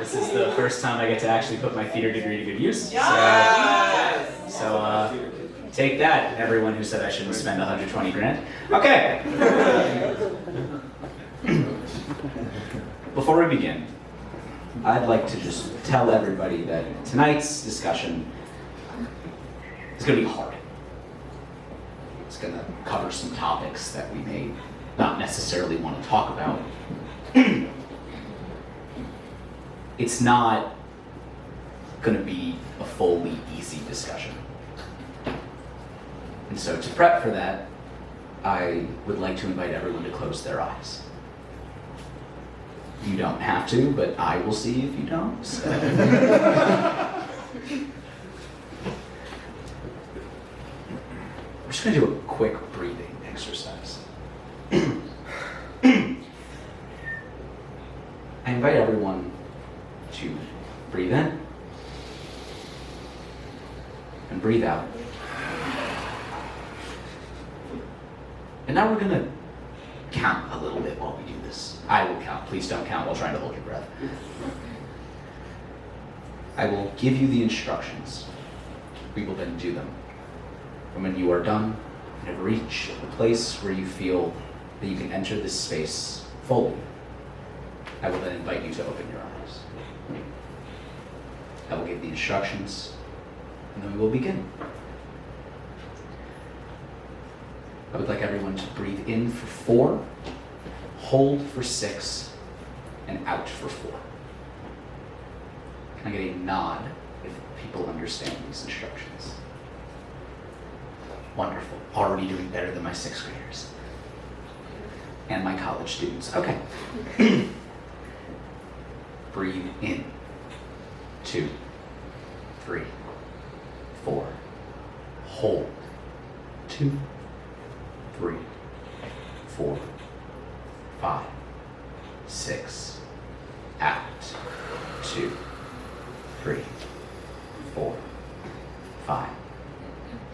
This is the first time I get to actually put my theater degree to good use. Yes! So take that, everyone who said I shouldn't spend 120 grand. Okay. Before we begin, I'd like to just tell everybody that tonight's discussion is going to be hard. It's going to cover some topics that we may not necessarily want to talk about. It's not going to be a fully easy discussion. And so to prep for that, I would like to invite everyone to close their eyes. You don't have to, but I will see if you don't. So. We're just going to do a quick breathing exercise. I invite everyone to breathe in and breathe out. And now we're going to count a little bit while we do this. I will count. Please don't count while trying to hold your breath. I will give you the instructions. We will then do them. And when you are done and have reached a place where you feel that you can enter this space fully, I will then invite you to open your eyes. I will give the instructions, and then we will begin. I would like everyone to breathe in for 4, hold for 6, and out for 4. Can I get a nod if people understand these instructions? Wonderful. Already doing better than my 6th graders. And my college students. Okay. Breathe in. 2, 3, 4. Hold. 2, 3, 4, 5, 6. Out. 2, 3, 4, 5,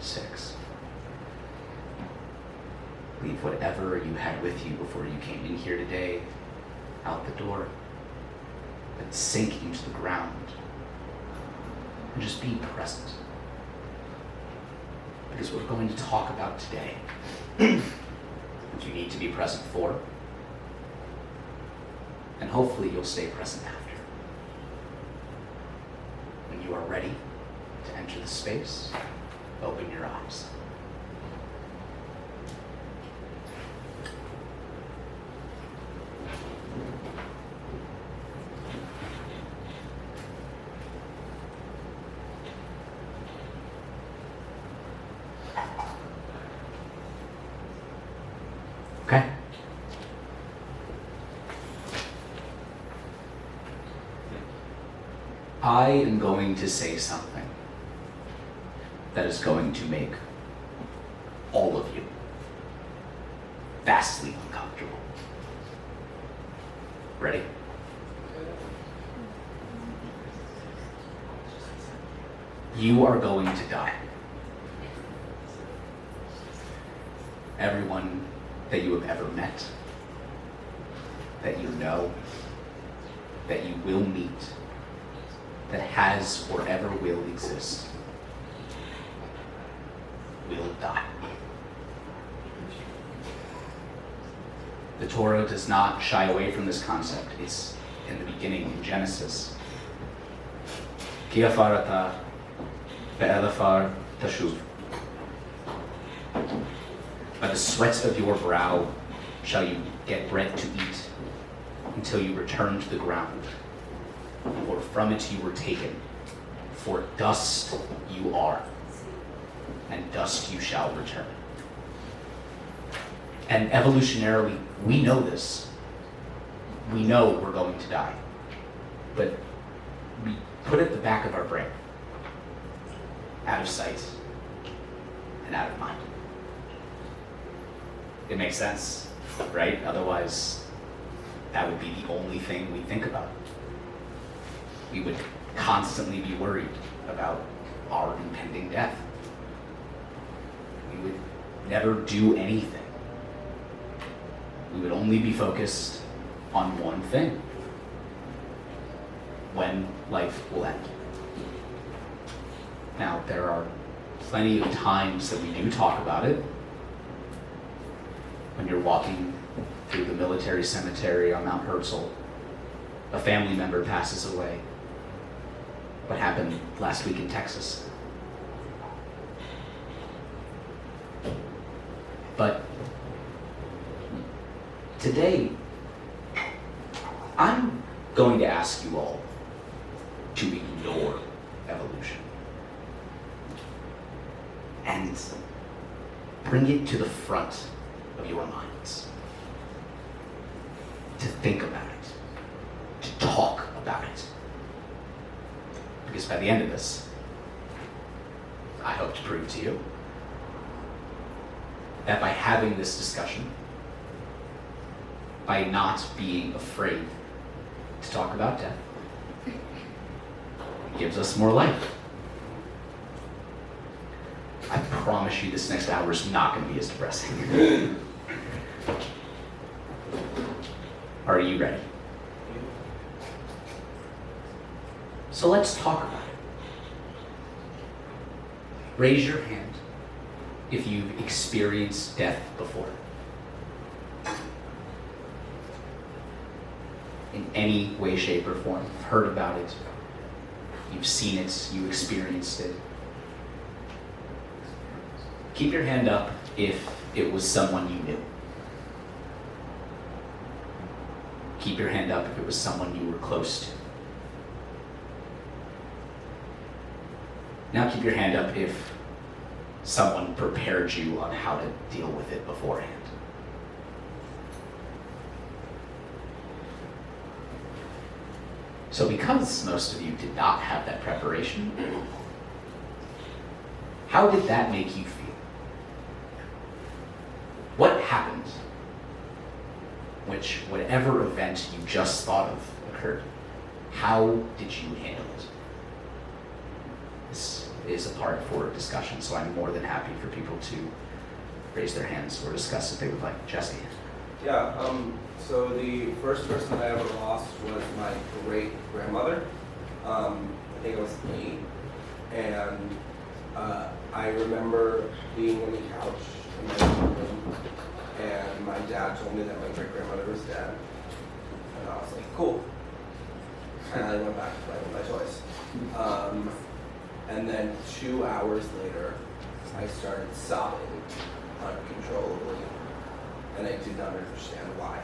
6. Leave whatever you had with you before you came in here today out the door, and sink into the ground, and just be present. Because what we're going to talk about today, you need to be present for, and hopefully you'll stay present after. When you are ready to enter the space, open your eyes. Okay? I am going to say something that is going to make all of you vastly uncomfortable. Ready? You are going to die. Everyone that you have ever met, that you know, that you will meet, that has or ever will exist, will die. The Torah does not shy away from this concept. It's in the beginning in Genesis. Ki afarata ve'elafar tashuv. By the sweat of your brow shall you get bread to eat until you return to the ground. For from it you were taken, for dust you are, and dust you shall return. And evolutionarily, we know this. We know we're going to die. But we put it at the back of our brain, out of sight and out of mind. It makes sense, right? Otherwise, that would be the only thing we think about. We would constantly be worried about our impending death. We would never do anything. We would only be focused on one thing. when life will end. Now, there are plenty of times that we do talk about it. When you're walking through the military cemetery on Mount Herzl, a family member passes away. What happened last week in Texas? But today, I'm going to ask you all to ignore evolution and bring it to the front of your minds, to think about it, to talk about it. Because by the end of this, I hope to prove to you that by having this discussion, by not being afraid to talk about death, it gives us more life. I promise you this next hour is not going to be as depressing. Are you ready? So let's talk about it. Raise your hand if you've experienced death before. In any way, shape, or form. You've heard about it. You've seen it. You experienced it. Keep your hand up if it was someone you knew. Keep your hand up if it was someone you were close to. Now keep your hand up if someone prepared you on how to deal with it beforehand. So because most of you did not have that preparation, how did that make you feel? What happened? Which, whatever event you just thought of occurred, how did you handle it? This is a part for discussion, so I'm more than happy for people to raise their hands or discuss if they would like. Jesse. Yeah, so the first person I ever lost was my great-grandmother. I think I was 8. And I remember being on the couch in my living room, and my dad told me that my great-grandmother was dead. And I was like, cool. And I went back to playing with my toys. And then 2 hours later, I started sobbing uncontrollably. And I did not understand why.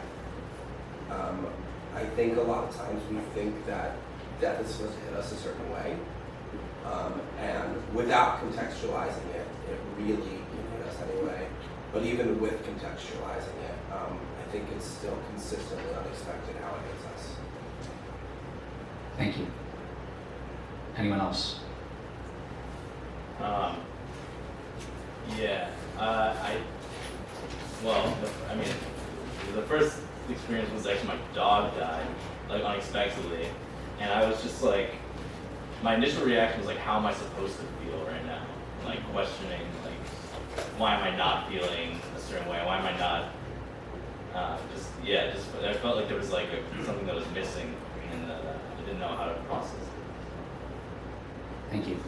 I think a lot of times we think that death is supposed to hit us a certain way. And without contextualizing it, it really hit us anyway. But even with contextualizing it, I think it's still consistently unexpected how it hits us. Thank you. Anyone else? The first experience was actually my dog died, like unexpectedly, and I was just like, my initial reaction was like, how am I supposed to feel right now? Like questioning, like, why am I not feeling a certain way? Why am I not? I felt like there was like something that was missing, and I didn't know how to process it. Thank you.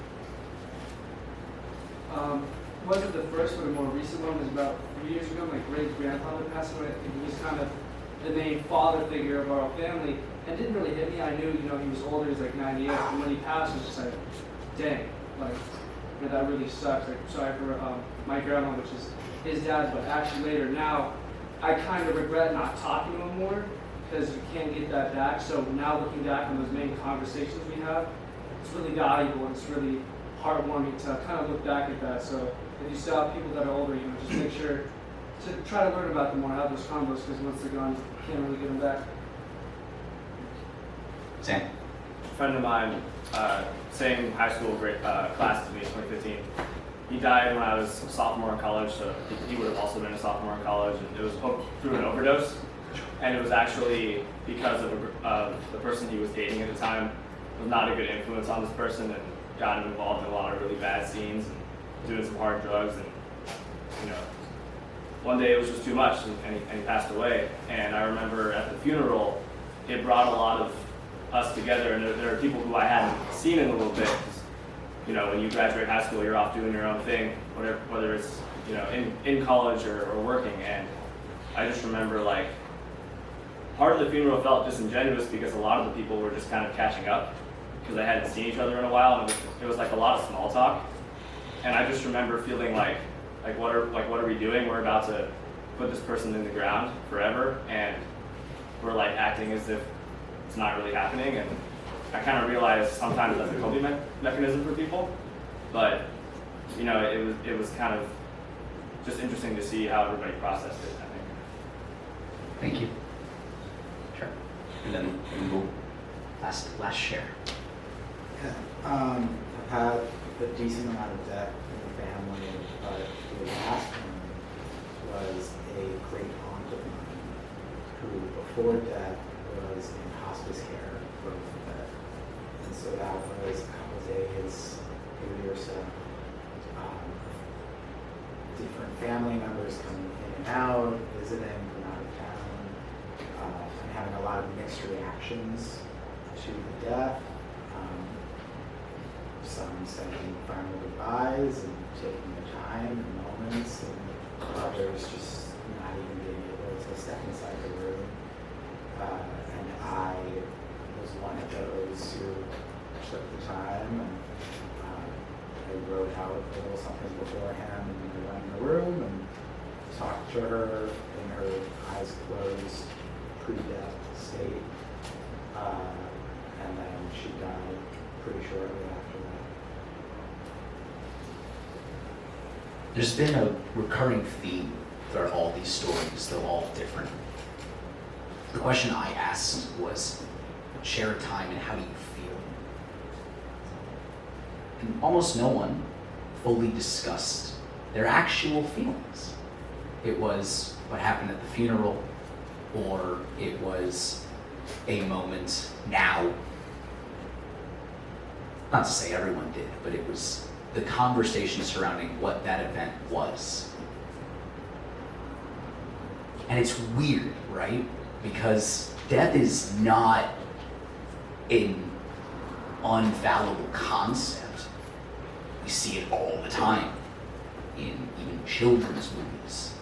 Wasn't the first one, the more recent one was about 3 years ago. My great-grandfather passed away. I think he was kind of the main father figure of our family. And it didn't really hit me. I knew, he was older, he was like 98. And when he passed, it was just like, dang, like, that really sucks. Like, sorry for my grandma, which is his dad, but actually later now, I kind of regret not talking to him more because you can't get that back. So now looking back on those main conversations we have, it's really valuable and it's really heartwarming to kind of look back at that. So if you still have people that are older, just make sure to try to learn about them more, have those combos, because once they're gone, you can't really get them back. Sam. A friend of mine, same high school class as me, 2015. He died when I was a sophomore in college, so he would have also been a sophomore in college, and it was through an overdose. And it was actually because of the person he was dating at the time was not a good influence on this person and got him involved in a lot of really bad scenes and doing some hard drugs. And one day it was just too much, and he passed away. And I remember at the funeral, it brought a lot of us together, and there are people who I hadn't seen in a little bit. You know, when you graduate high school, you're off doing your own thing, whether it's, you know, in college or working. And I just remember, like, part of the funeral felt disingenuous because a lot of the people were just kind of catching up because they hadn't seen each other in a while, and it was like a lot of small talk. And I just remember feeling like what are we doing? We're about to put this person in the ground forever, and we're like acting as if it's not really happening. And I kind of realized sometimes that's a coping mechanism for people, but you know, it was kind of just interesting to see how everybody processed it, I think. Thank you. Sure. And then we'll last share. Yeah. I've had a decent amount of debt in the family, but the last one was a great aunt of mine who, before death, was in hospice care for a little bit. And so that was a couple days, maybe or so. Different family members coming in and out, visiting from out of town, and having a lot of mixed reactions to the death. Some saying final goodbyes and taking their time and moments, and others just not even being able to step inside the room. And I was one of those who took the time, and I wrote out a little something beforehand, and I went in the room and talked to her in her eyes closed, pre-death state. And then she died pretty shortly after that. There's been a recurring theme throughout all these stories, though all different. The question I asked was, share a time and how do you feel? And almost no one fully discussed their actual feelings. It was what happened at the funeral, or it was a moment now. Not to say everyone did, but it was the conversation surrounding what that event was. And it's weird, right? Because death is not an unfallible concept. We see it all the time in even children's movies.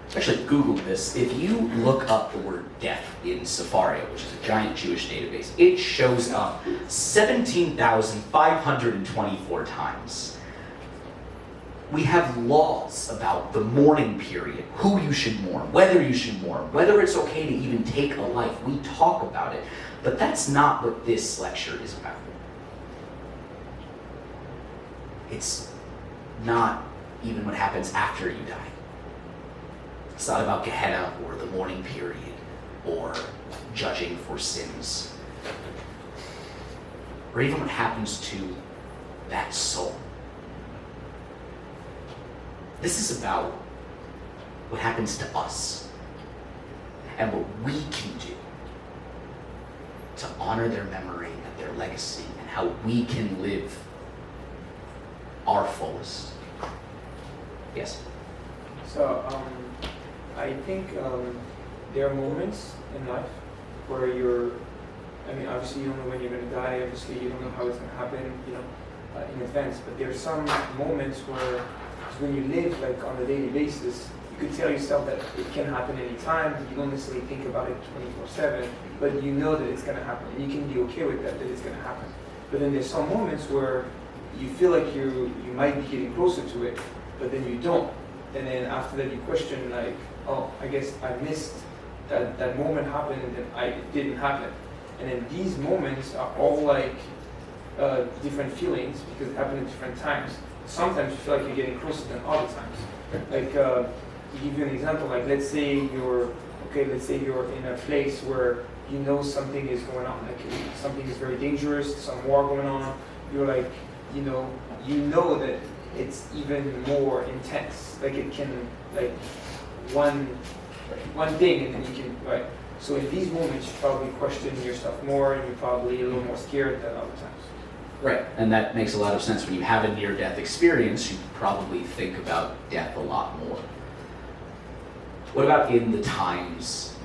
Especially Google this. If you look up the word death in Safaria, which is a giant Jewish database, it shows up 17,524 times. We have laws about the mourning period, who you should mourn, whether you should mourn, whether it's okay to even take a life. We talk about it, but that's not what this lecture is about. It's not even what happens after you die. It's not about Gehenna or the mourning period or judging for sins, or even what happens to that soul. This is about what happens to us and what we can do to honor their memory and their legacy, and how we can live our fullest. Yes? So, I think there are moments in life where obviously you don't know when you're going to die, obviously you don't know how it's going to happen, in advance, but there are some moments where when you live like on a daily basis, you could tell yourself that it can happen anytime. You don't necessarily think about it 24/7, but you know that it's going to happen, and you can be okay with that it's going to happen. But then there's some moments where you feel like you might be getting closer to it, but then you don't. And then after that you question, like, oh, I guess I missed that moment happened, and then it didn't happen. And then these moments are all like different feelings because it happened at different times. Sometimes you feel like you're getting closer than other times. Like, to give you an example, like let's say you're in a place where you know something is going on, like something is very dangerous, some war going on. You're like, you know that it's even more intense. Like it can, like one thing, and then you can, right? So in these moments, you probably question yourself more, and you're probably a little more scared than other times. Right, and that makes a lot of sense. When you have a near-death experience, you probably think about death a lot more. What about in the times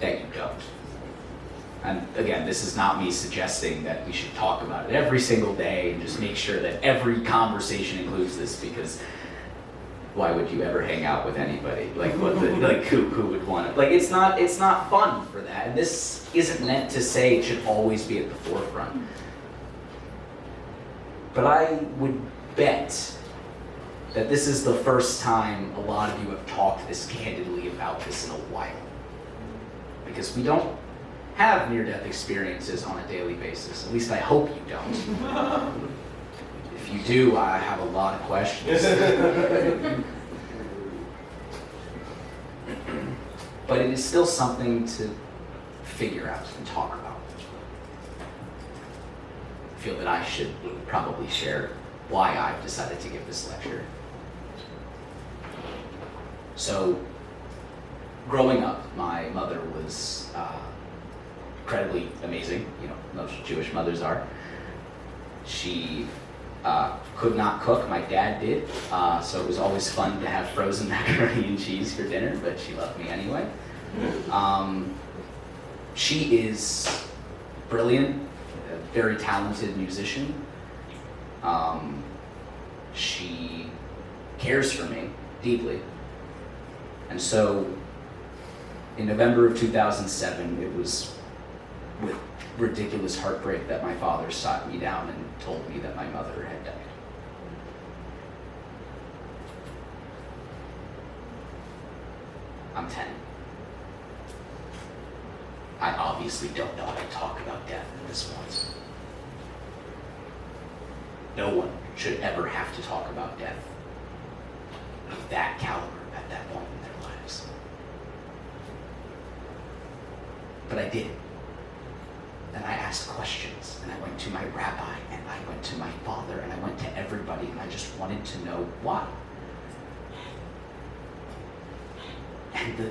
that you don't? And again, this is not me suggesting that we should talk about it every single day and just make sure that every conversation includes this, because why would you ever hang out with anybody? Like who would want to? Like it's not fun for that. And this isn't meant to say it should always be at the forefront. But I would bet that this is the first time a lot of you have talked this candidly about this in a while. Because we don't have near-death experiences on a daily basis. At least I hope you don't. If you do, I have a lot of questions. But it is still something to figure out and talk about. I feel that I should probably share why I've decided to give this lecture. So, growing up, my mother was incredibly amazing. You know, most Jewish mothers are. She could not cook. My dad did. So it was always fun to have frozen macaroni and cheese for dinner, but she loved me anyway. She is brilliant, a very talented musician. She cares for me deeply. And so in November of 2007, it was with ridiculous heartbreak that my father sat me down and told me that my mother had died. I'm 10. I obviously don't know how to talk about death at this point. No one should ever have to talk about death of that caliber at that point in their lives. But I did. And I asked questions, and I went to my rabbi, and I went to my father, and I went to everybody, and I just wanted to know why. And the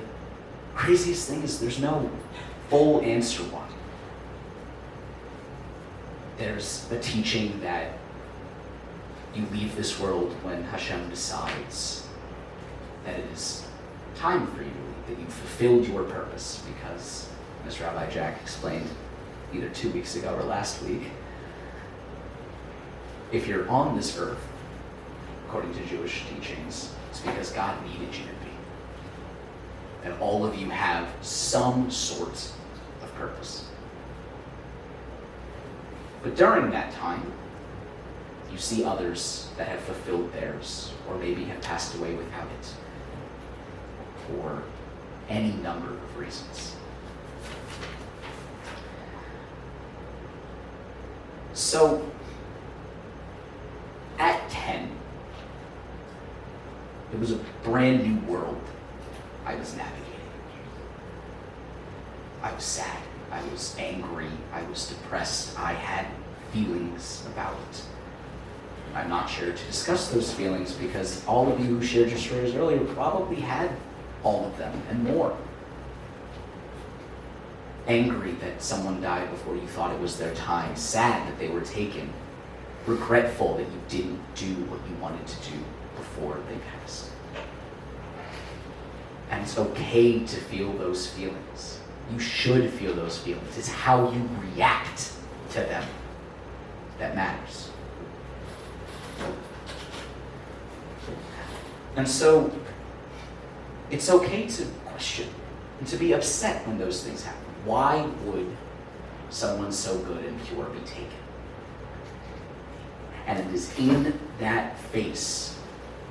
craziest thing is there's no full answer why. There's a teaching that you leave this world when Hashem decides that it is time for you to leave, that you've fulfilled your purpose, because, as Rabbi Jack explained either 2 weeks ago or last week, if you're on this earth, according to Jewish teachings, it's because God needed you to be. And all of you have some sort of purpose. But during that time, you see others that have fulfilled theirs, or maybe have passed away without it, for any number of reasons. So, at 10, it was a brand new world I was navigating. I was sad, I was angry, I was depressed, I had feelings about it. I'm not sure to discuss those feelings because all of you who shared your stories earlier probably had all of them and more. Angry that someone died before you thought it was their time, sad that they were taken, regretful that you didn't do what you wanted to do before they passed. And it's okay to feel those feelings. You should feel those feelings. It's how you react to them that matters. And so, it's okay to question and to be upset when those things happen. Why would someone so good and pure be taken? And it is in that face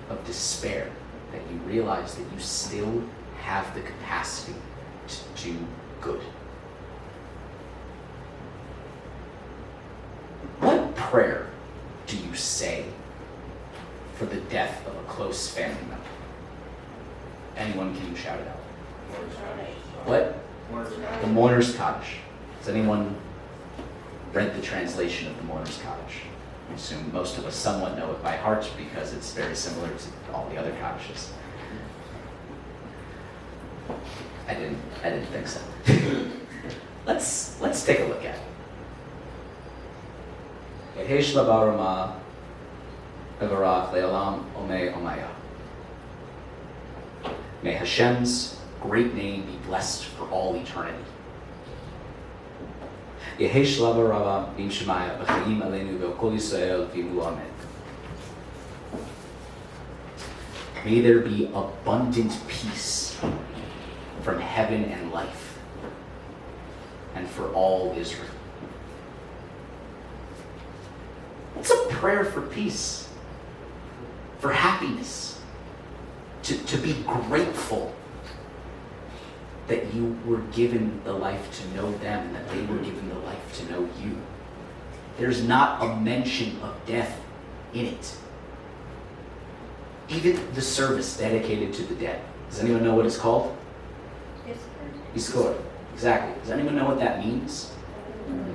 of despair that you realize that you still have the capacity to do good. What prayer do you say for the death of a close family member? Anyone, can you shout it out? What? The Mourner's Kaddish. Has anyone read the translation of the Mourner's Kaddish? I assume most of us somewhat know it by heart because it's very similar to all the other Kaddishes. I didn't think so. Let's take a look at it. Yehesh labarama evarach le'olam omei omaya. May Hashem's great name be blessed for all eternity. יהי שלב הרבה עם שמיה בחיים עלינו ועל כל ישראל ויאמרו אמן. May there be abundant peace from heaven and life, and for all Israel. It's a prayer for peace, for happiness, to be grateful that you were given the life to know them and that they were given the life to know you. There's not a mention of death in it. Even the service dedicated to the dead. Does anyone know what it's called? Iskor. Exactly. Does anyone know what that means?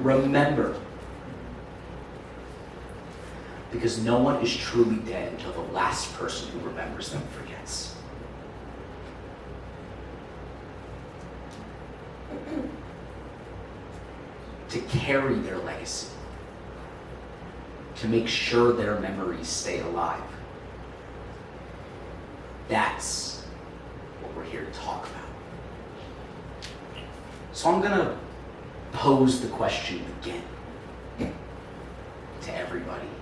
Remember. Because no one is truly dead until the last person who remembers them forgets. To carry their legacy. To make sure their memories stay alive. That's what we're here to talk about. So I'm going to pose the question again to everybody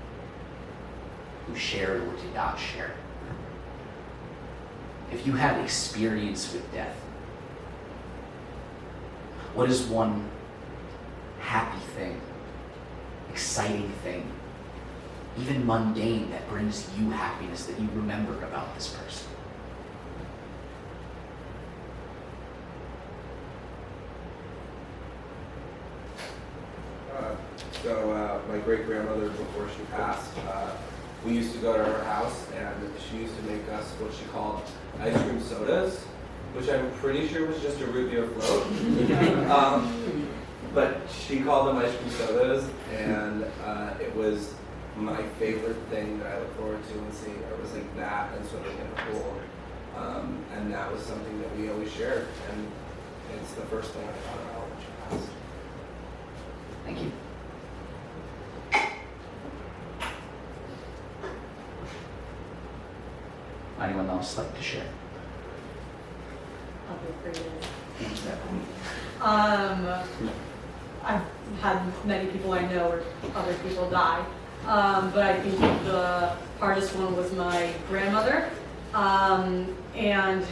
who shared or did not share. If you have experience with death, what is one happy thing, exciting thing, even mundane, that brings you happiness that you remember about this person? My great-grandmother, before she passed, we used to go to her house, and she used to make us what she called ice cream sodas, which I'm pretty sure was just a root beer float. But she called them ice cream sodas, and it was my favorite thing that I look forward to and seeing her was like that and swimming in a pool. And that was something that we always shared, and it's the first thing I thought about when she passed. Thank you. Anyone else like to share? I'll be free. I've had many people I know or other people die, but I think the hardest one was my grandmother, and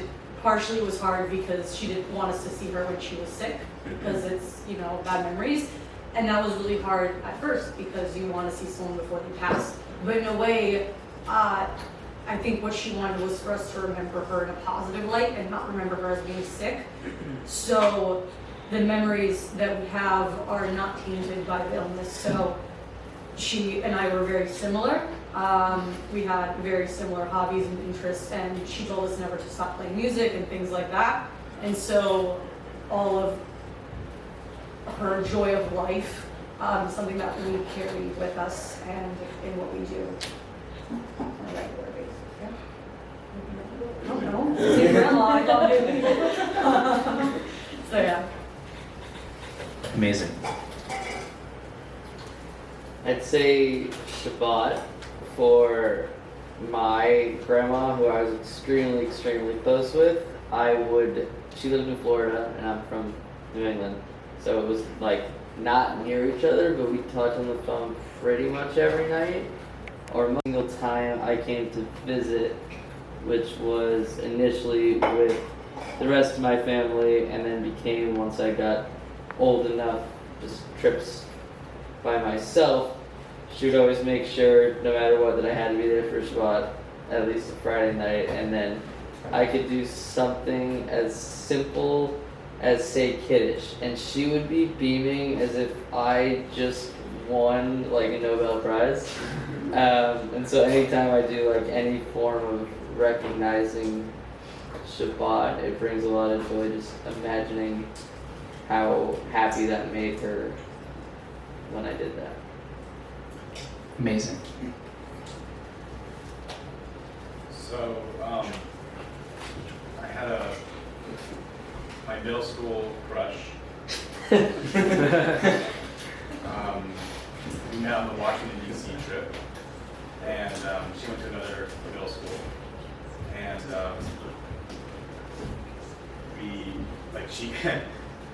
partially it was hard because she didn't want us to see her when she was sick because it's, you know, bad memories, and that was really hard at first because you want to see someone before they pass, but in a way, I think what she wanted was for us to remember her in a positive light and not remember her as being sick. So the memories that we have are not tainted by the illness. So she and I were very similar. We had very similar hobbies and interests, and she told us never to stop playing music and things like that. And so all of her joy of life, something that we carry with us and in what we do on a regular basis. Yeah. I don't know. See grandma, I thought maybe. So yeah. Amazing. I'd say Shabbat for my grandma, who I was extremely close with. She lived in Florida and I'm from New England. So it was like not near each other, but we talked on the phone pretty much every night. Or most single time I came to visit, which was initially with the rest of my family and then became, once I got old enough, just trips by myself. She would always make sure, no matter what, that I had to be there for Shabbat, at least a Friday night, and then I could do something as simple as say Kiddush, and she would be beaming as if I just won like a Nobel Prize. And so anytime I do like any form of recognizing Shabbat, it brings a lot of joy just imagining how happy that made her when I did that. Amazing. So, I had my middle school crush. We met on the Washington, D.C. trip, and she went to another middle school, and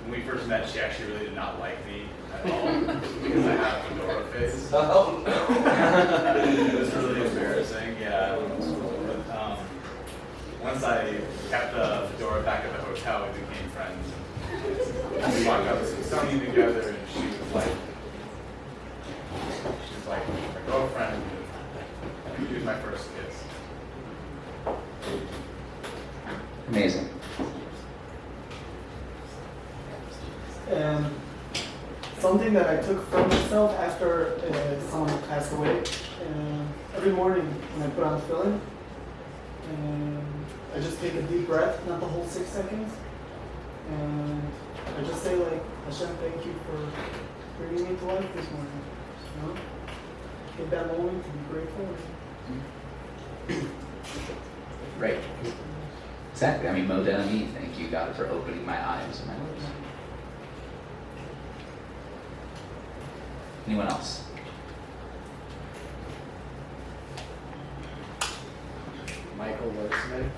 when we first met, she actually really did not like me at all because I had a fedora face. Oh, It was really embarrassing, yeah. But, once I kept the fedora back at the hotel, we became friends. We walked out to Smithsonian together, and she was like my girlfriend. She was my first kiss. Amazing. And something that I took from myself after someone passed away, every morning when I put on the filling, I just take a deep breath, not the whole 6 seconds, and I just say like, Hashem, thank you for bringing me to life this morning. You know? Take that moment to be grateful. Right. Exactly. I mean, Moda me, thank you, God, for opening my eyes and my lips. Anyone else? Michael Wordsmith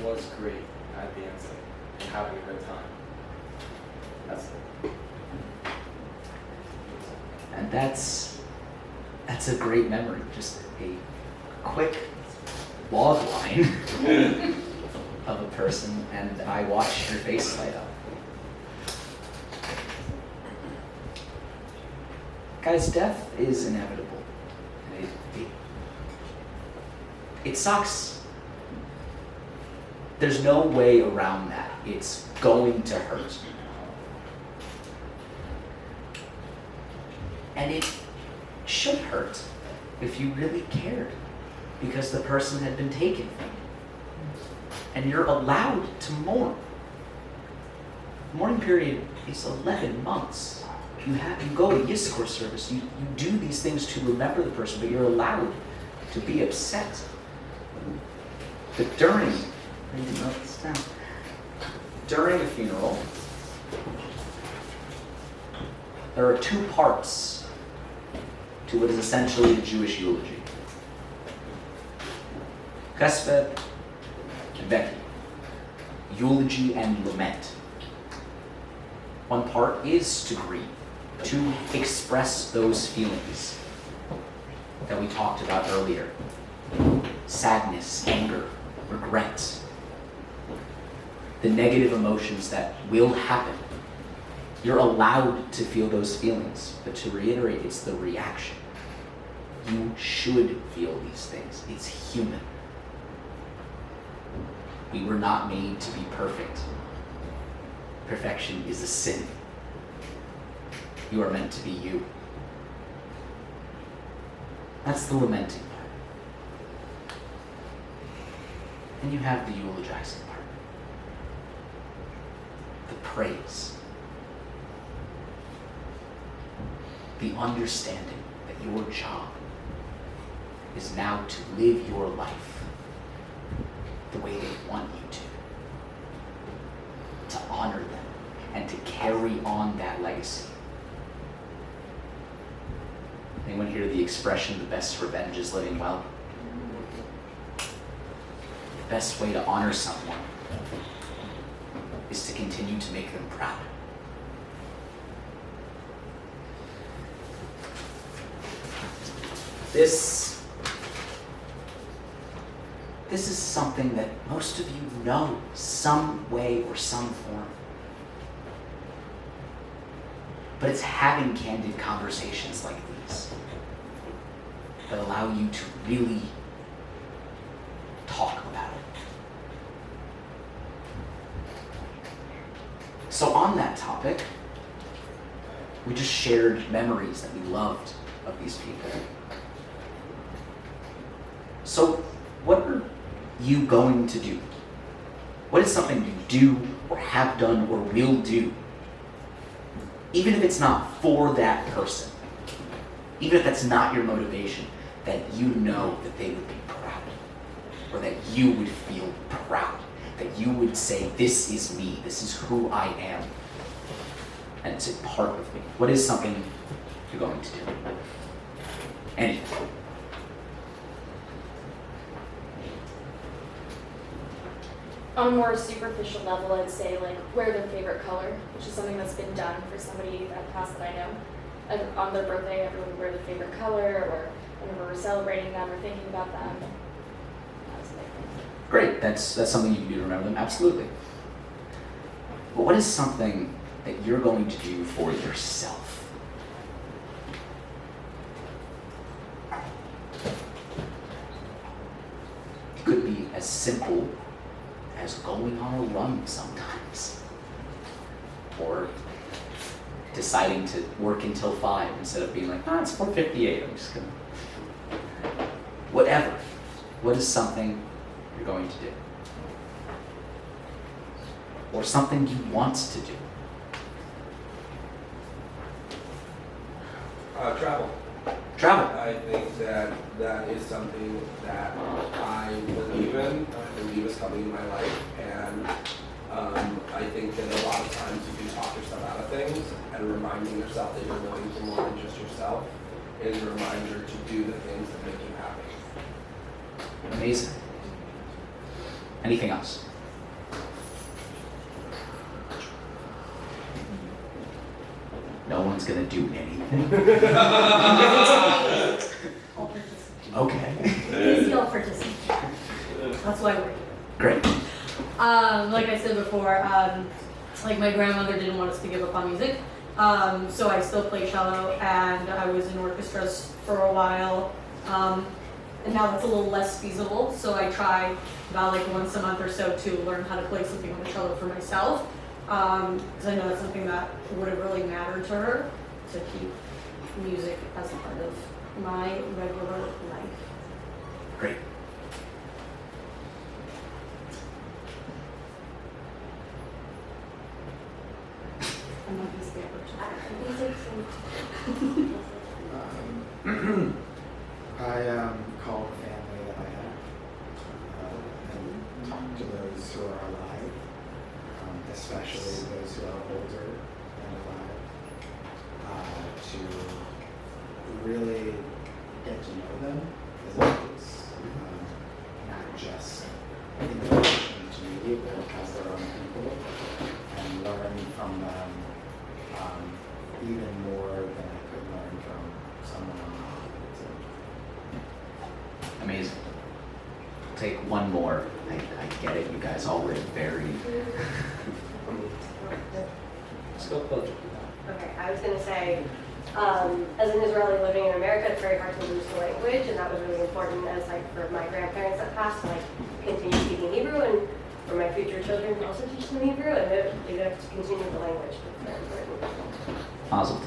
was great at dancing and having a good time. That's it. And that's a great memory. Just a quick log line of a person, and I watched your face light up. Guys, death is inevitable. It sucks. There's no way around that. It's going to hurt. And it should hurt if you really cared, because the person had been taken from you. And you're allowed to mourn. The mourning period is 11 months. You go to Yizkor service, you do these things to remember the person, but you're allowed to be upset. But during a funeral, there are two parts to what is essentially the Jewish eulogy. Chesed and Becky. Eulogy and lament. One part is to grieve, to express those feelings that we talked about earlier. Sadness, anger, regret. The negative emotions that will happen. You're allowed to feel those feelings, but to reiterate, it's the reaction. You should feel these things. It's human. We were not made to be perfect. Perfection is a sin. You are meant to be you. That's the lamenting part. And you have the eulogizing part. The praise. The understanding that your job is now to live your life the way they want you to honor them, and to carry on that legacy. Anyone hear the expression, the best revenge is living well? The best way to honor someone is to continue to make them proud. This is something that most of you know, some way or some form. But it's having candid conversations like these that allow you to really talk about it. So on that topic, we just shared memories that we loved of these people. So what are you going to do? What is something you do or have done or will do, even if it's not for that person, even if that's not your motivation, that you know that they would be proud, or that you would feel proud, that you would say, this is me, this is who I am, and it's a part of me. What is something you're going to do? Anything. on a more superficial level, I'd say like wear their favorite color, which is something that's been done for somebody that passed that I know. And on their birthday, everyone would wear their favorite color, or whenever we're celebrating them or thinking about them. That's my thing. Great, that's something you can do to remember them, absolutely. But what is something that you're going to do for yourself? It could be as simple as going on a run sometimes, or deciding to work until 5 instead of being like, it's 4:58, I'm just gonna, whatever. What is something you're going to do? Or something you want to do? Travel. Travel. I think that is something that I believe in. I believe is coming in my life, and I think that a lot of times you can talk yourself out of things, and reminding yourself that you're living for more than just yourself is a reminder to do the things that make you happy. Amazing. Anything else? No one's gonna do anything. I'll participate. Okay. Izzy, I'll participate. That's why we're here. Great. Like I said before, like my grandmother didn't want us to give up on music, so I still play cello, and I was in orchestras for a while, and now that's a little less feasible. So I try about like once a month or so to learn how to play something on the cello for myself, because I know that's something that would have really mattered to her, to keep music as a part of my regular life. Great. I'm not gonna skip her. I call the family that I have and talk to those who are alive, especially those who are older and alive, to really get to know them as adults, not just in relation to me, but as their own people, and learn from them even more than I could learn from someone else. Amazing. Take one more. I get it, you guys all live very... Let's go closer. Okay, I was going to say, as an Israeli living in America, it's very hard to lose the language, and that was really important as like for my grandparents that passed to like continue speaking Hebrew, and for my future children to also teach them Hebrew, and they have to continue the language. It's very important. Mazel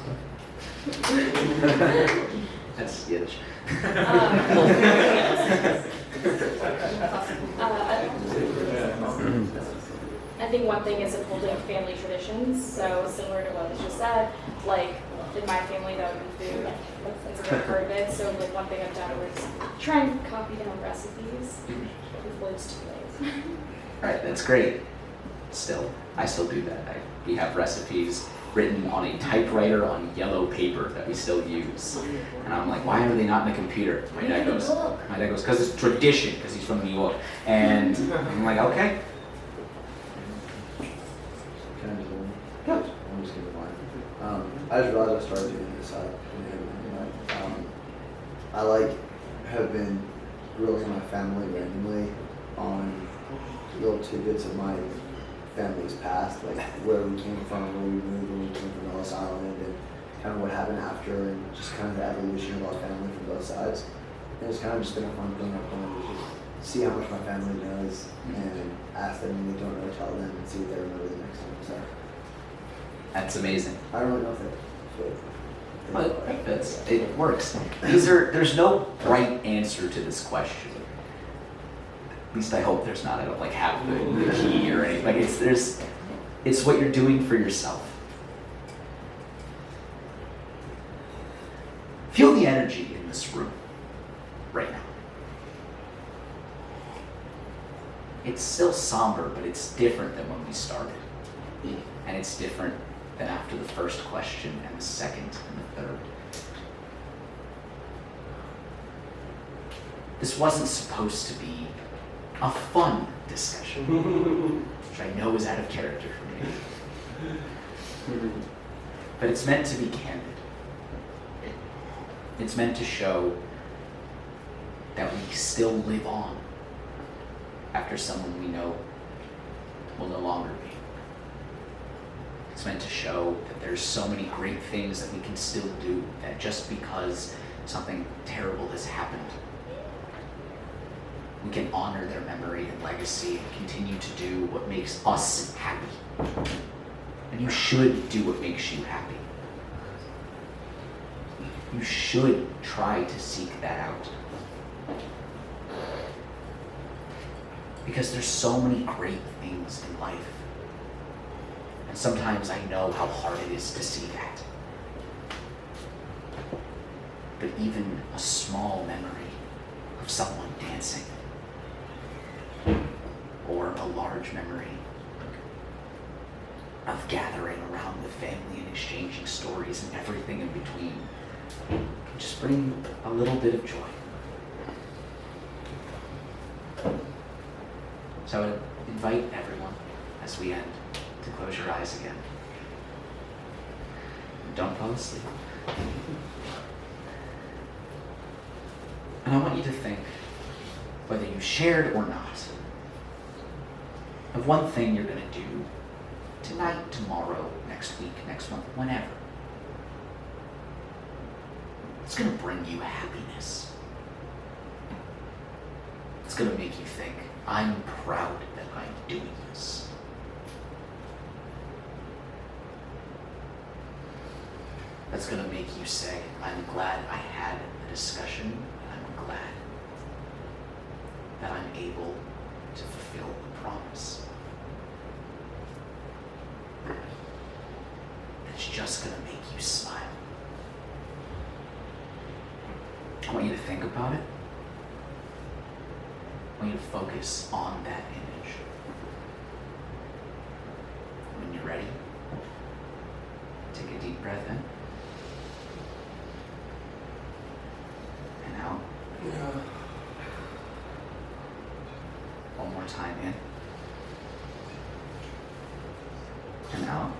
That's Yiddish. I think one thing is upholding family traditions. So similar to what was just said, like in my family that would be food. That's a big part of it. So like one thing I've done was try and copy down recipes before it's too late. Right, that's great. I still do that. We have recipes written on a typewriter on yellow paper that we still use. And I'm like, why are they not in a computer? My dad goes, because it's tradition, because he's from New York. And I'm like, okay. Can I just one? Yeah. I'm just gonna mine. I just realized I started doing this I like have been grilling my family randomly on little tidbits of my family's past, like where we came from, where we moved, when we came from Ellis Island, and kind of what happened after, and just kind of the evolution of our family from both sides. And it's kind of just been a fun thing I've done to just see how much my family knows and ask them when they don't know, tell them, and see what they remember the next time. So That's amazing. I don't really know if that But it works. There's no right answer to this question. At least I hope there's not. I don't like have the key or anything. Like it's what you're doing for yourself. Feel the energy in this room right now. It's still somber, but it's different than when we started. And it's different than after the first question and the second and the third. This wasn't supposed to be a fun discussion, which I know is out of character for me. But it's meant to be candid. It's meant to show that we still live on after someone we know will no longer be. It's meant to show that there's so many great things that we can still do, that just because something terrible has happened, we can honor their memory and legacy and continue to do what makes us happy. And you should do what makes you happy. You should try to seek that out. Because there's so many great things in life. And sometimes I know how hard it is to see that. But even a small memory of someone dancing, or a large memory of gathering around with family and exchanging stories and everything in between, can just bring a little bit of joy. So I would invite everyone, as we end, to close your eyes again. Don't fall asleep. And I want you to think, whether you shared or not, of one thing you're going to do tonight, tomorrow, next week, next month, whenever. It's going to bring you happiness. It's going to make you think, I'm proud that I'm doing this. That's going to make you say, I'm glad I had a discussion, and I'm glad that I'm able to fulfill the promise. It's just going to make you smile. I want you to think about it. I want you to focus on that image. When you're ready, take a deep breath in. And out. One more time in. And out.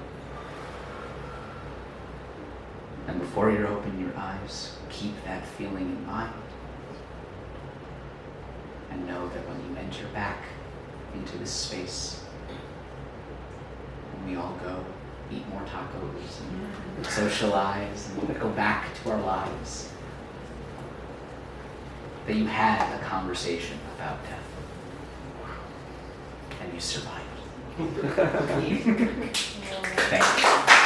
And before you open your eyes, keep that feeling in mind. And know that when you enter back into this space, when we all go eat more tacos and socialize and go back to our lives, that you had a conversation about death and you survived. Thank you.